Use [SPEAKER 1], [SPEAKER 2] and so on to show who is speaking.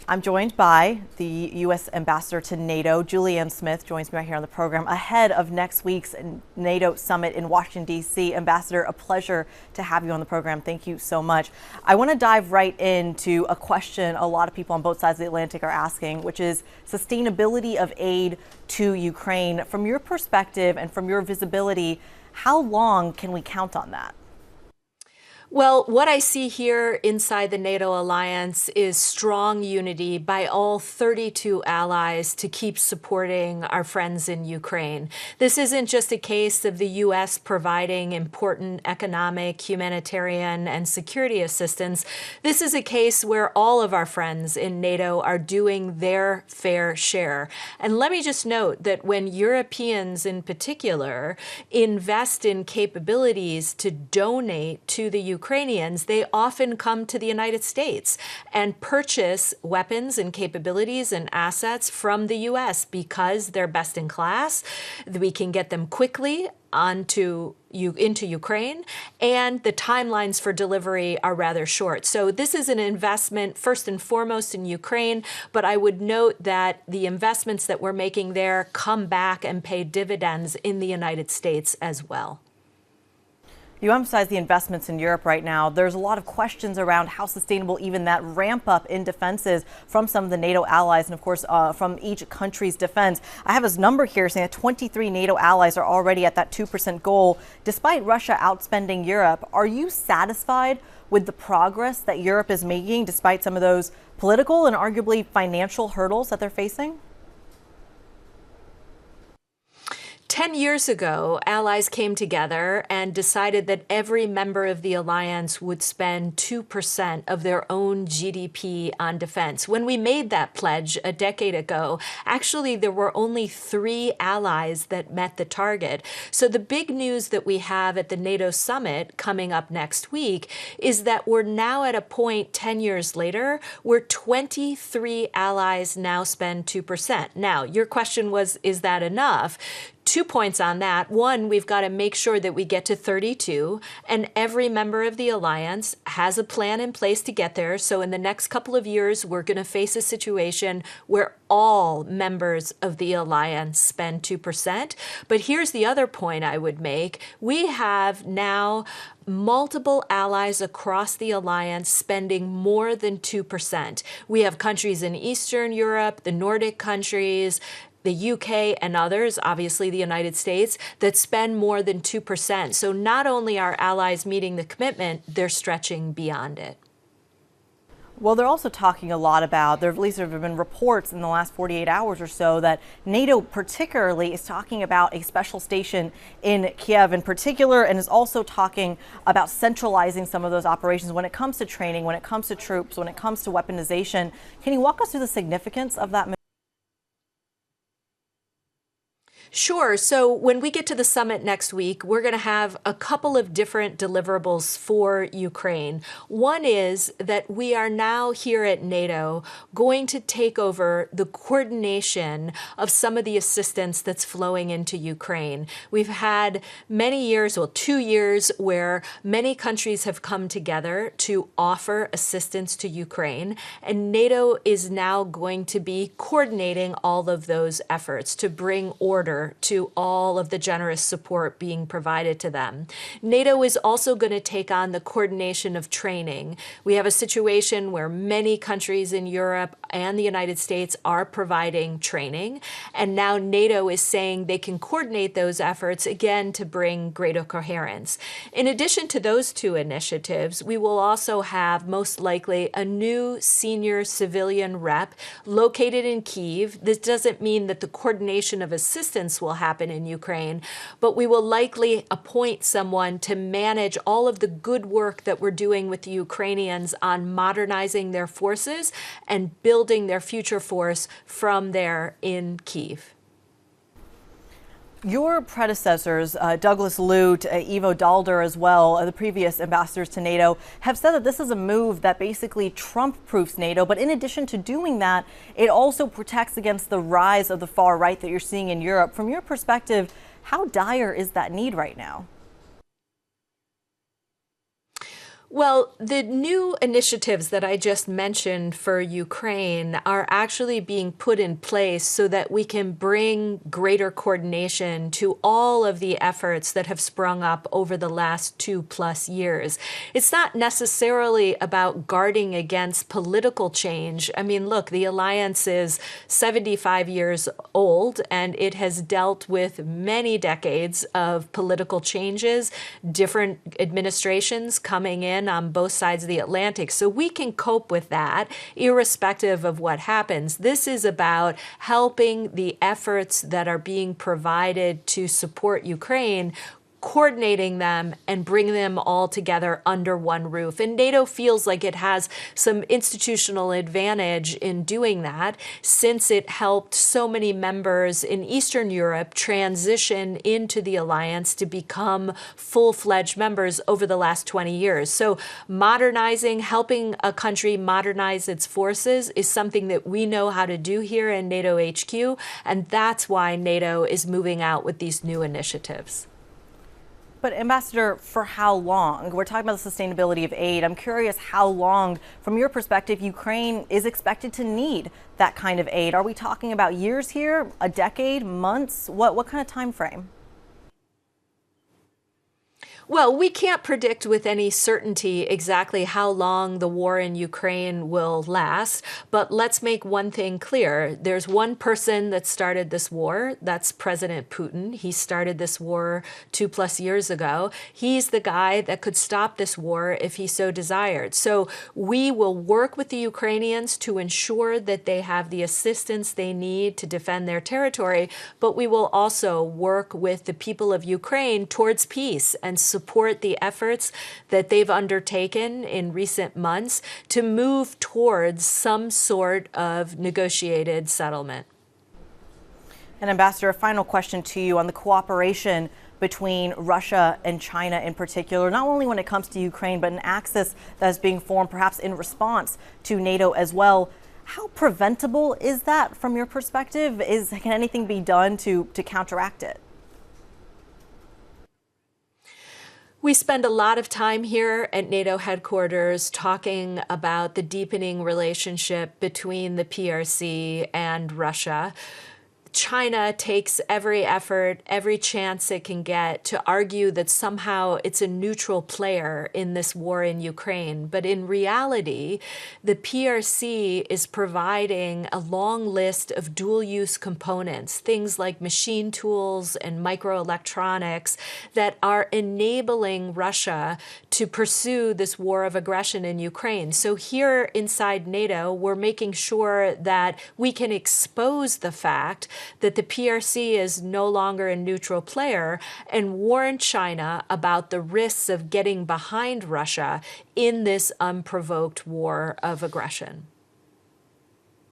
[SPEAKER 1] I'm joined by the U.S. Ambassador to NATO, Julianne Smith, joins me right here on the program ahead of next week's NATO summit in Washington, D.C. Ambassador, a pleasure to have you on the program. Thank you so much. I want to dive right into a question a lot of people on both sides of the Atlantic are asking, which is sustainability of aid to Ukraine. From your perspective and from your visibility, how long can we count on that?
[SPEAKER 2] Well, what I see here inside the NATO alliance is strong unity by all 32 allies to keep supporting our friends in Ukraine. This isn't just a case of the U.S. providing important economic, humanitarian, and security assistance. This is a case where all of our friends in NATO are doing their fair share. And let me just note that when Europeans in particular invest in capabilities to donate to the Ukrainians, they often come to the United States and purchase weapons and capabilities and assets from the U.S. because they're best in class. We can get them quickly into Ukraine, and the timelines for delivery are rather short. So this is an investment first and foremost in Ukraine, but I would note that the investments that we're making there come back and pay dividends in the United States as well.
[SPEAKER 1] You emphasize the investments in Europe right now. There's a lot of questions around how sustainable even that ramp up in defense is from some of the NATO allies and, of course, from each country's defense. I have this number here saying that 23 NATO allies are already at that 2% goal, despite Russia outspending Europe. Are you satisfied with the progress that Europe is making, despite some of those political and arguably financial hurdles that they're facing?
[SPEAKER 2] 10 years ago, allies came together and decided that every member of the alliance would spend 2% of their own GDP on defense. When we made that pledge a decade ago, actually there were only 3 allies that met the target. So the big news that we have at the NATO summit coming up next week is that we're now at a point 10 years later where 23 allies now spend 2%. Now, your question was, is that enough? 2 points on that. One, we've got to make sure that we get to 32, and every member of the alliance has a plan in place to get there. So in the next couple of years, we're going to face a situation where all members of the alliance spend 2%. But here's the other point I would make. We have now multiple allies across the alliance spending more than 2%. We have countries in Eastern Europe, the Nordic countries, the UK and others, obviously the United States, that spend more than 2%. So not only are allies meeting the commitment, they're stretching beyond it.
[SPEAKER 1] Well, they're also talking a lot about, at least there have been reports in the last 48 hours or so that NATO particularly is talking about a special station in Kiev in particular, and is also talking about centralizing some of those operations when it comes to training, when it comes to troops, when it comes to weaponization. Can you walk us through the significance of that?
[SPEAKER 2] Sure. So when we get to the summit next week, we're going to have a couple of different deliverables for Ukraine. One is that we are now here at NATO going to take over the coordination of some of the assistance that's flowing into Ukraine. We've had many years, well, 2 years, where many countries have come together to offer assistance to Ukraine, and NATO is now going to be coordinating all of those efforts to bring order to all of the generous support being provided to them. NATO is also going to take on the coordination of training. We have a situation where many countries in Europe and the United States are providing training, and now NATO is saying they can coordinate those efforts again to bring greater coherence. In addition to those 2 initiatives, we will also have most likely a new senior civilian rep located in Kiev. This doesn't mean that the coordination of assistance will happen in Ukraine, but we will likely appoint someone to manage all of the good work that we're doing with the Ukrainians on modernizing their forces and building their future force from there in Kiev.
[SPEAKER 1] Your predecessors, Douglas Lute, Ivo Dalder as well, the previous ambassadors to NATO, have said that this is a move that basically Trump-proofs NATO. But in addition to doing that, it also protects against the rise of the far right that you're seeing in Europe. From your perspective, how dire is that need right now?
[SPEAKER 2] Well, the new initiatives that I just mentioned for Ukraine are actually being put in place so that we can bring greater coordination to all of the efforts that have sprung up over the last 2+ years. It's not necessarily about guarding against political change. I mean, look, the alliance is 75 years old, and it has dealt with many decades of political changes, different administrations coming in on both sides of the Atlantic. So we can cope with that irrespective of what happens. This is about helping the efforts that are being provided to support Ukraine, coordinating them and bringing them all together under one roof. And NATO feels like it has some institutional advantage in doing that, since it helped so many members in Eastern Europe transition into the alliance to become full-fledged members over the last 20 years. So modernizing, helping a country modernize its forces is something that we know how to do here in NATO HQ, and that's why NATO is moving out with these new initiatives.
[SPEAKER 1] But Ambassador, for how long? We're talking about the sustainability of aid. I'm curious how long, from your perspective, Ukraine is expected to need that kind of aid. Are we talking about years here, a decade, months? What kind of time frame?
[SPEAKER 2] Well, we can't predict with any certainty exactly how long the war in Ukraine will last, but let's make one thing clear. There's one person that started this war. That's President Putin. He started this war 2+ years ago. He's the guy that could stop this war if he so desired. So we will work with the Ukrainians to ensure that they have the assistance they need to defend their territory, but we will also work with the people of Ukraine towards peace and support the efforts that they've undertaken in recent months to move towards some sort of negotiated settlement.
[SPEAKER 1] And Ambassador, a final question to you on the cooperation between Russia and China in particular, not only when it comes to Ukraine, but an axis that is being formed perhaps in response to NATO as well. How preventable is that from your perspective? Can anything be done to counteract it?
[SPEAKER 2] We spend a lot of time here at NATO headquarters talking about the deepening relationship between the PRC and Russia. China takes every effort, every chance it can get to argue that somehow it's a neutral player in this war in Ukraine. But in reality, the PRC is providing a long list of dual-use components, things like machine tools and microelectronics that are enabling Russia to pursue this war of aggression in Ukraine. So here inside NATO, we're making sure that we can expose the fact that the PRC is no longer a neutral player and warn China about the risks of getting behind Russia in this unprovoked war of aggression.